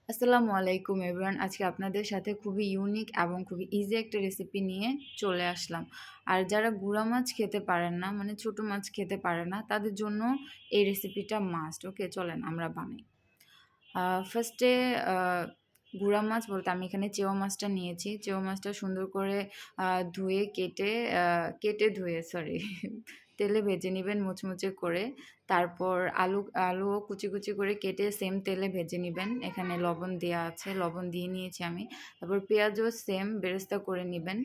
আসসালামু আলাইকুম এভরিওয়ান। আজকে আপনাদের সাথে খুবই ইউনিক এবং খুবই ইজি একটা রেসিপি নিয়ে চলে আসলাম। আর যারা গুঁড়া মাছ খেতে পারেন না, মানে ছোট মাছ খেতে পারে না, তাদের জন্য এই রেসিপিটা মাস্ট। ওকে, চলেন আমরা বানাই। ফার্স্টে গুঁড়া মাছ বলতে আমি এখানে চেওয়া মাছটা নিয়েছি। চেওয়া মাছটা সুন্দর করে ধুয়ে কেটে ধুয়ে সরি তেলে ভেজে নেবেন মুচমুচে করে। তারপর আলুও কুচি কুচি করে কেটে সেম তেলে ভেজে নেবেন। এখানে লবণ দেওয়া আছে, লবণ দিয়ে নিয়েছি আমি। তারপর পেঁয়াজও সেম বেরেস্তা করে নেবেন।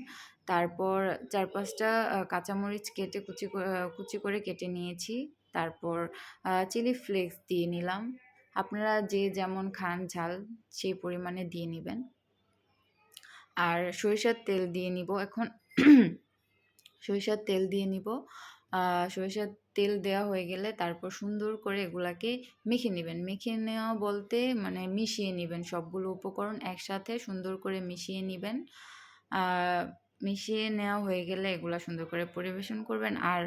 তারপর ৪-৫টা কাঁচামরিচ কেটে কুচি করে কেটে নিয়েছি। তারপর চিলি ফ্লেক্স দিয়ে নিলাম। আপনারা যে যেমন খান ঝাল সেই পরিমাণে দিয়ে নেবেন। আর সরিষার তেল দিয়ে নিব এখন। সরিষার তেল দিয়ে নিব। সরিষার তেল দেওয়া হয়ে গেলে তারপর সুন্দর করে এগুলাকে মেখে নেবেন। মেখে নেওয়া বলতে মানে মিশিয়ে নেবেন, সবগুলো উপকরণ একসাথে সুন্দর করে মিশিয়ে নেবেন। মিশিয়ে নেওয়া হয়ে গেলে এগুলা সুন্দর করে পরিবেশন করবেন। আর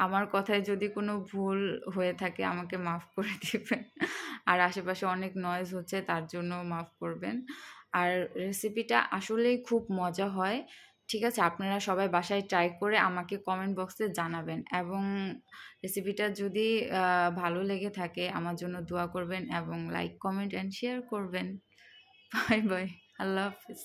আমার কথায় যদি কোনো ভুল হয়ে থাকে আমাকে মাফ করে দিবেন। আর আশেপাশে অনেক নয়েজ হচ্ছে, তার জন্য মাফ করবেন। আর রেসিপিটা আসলেই খুব মজা হয়। ঠিক আছে, আপনারা সবাই বাসায় ট্রাই করে আমাকে কমেন্ট বক্সে জানাবেন, এবং রেসিপিটা যদি ভালো লেগে থাকে আমার জন্য দোয়া করবেন এবং লাইক কমেন্ট অ্যান্ড শেয়ার করবেন। বাই বাই, আল্লাহ হাফিজ।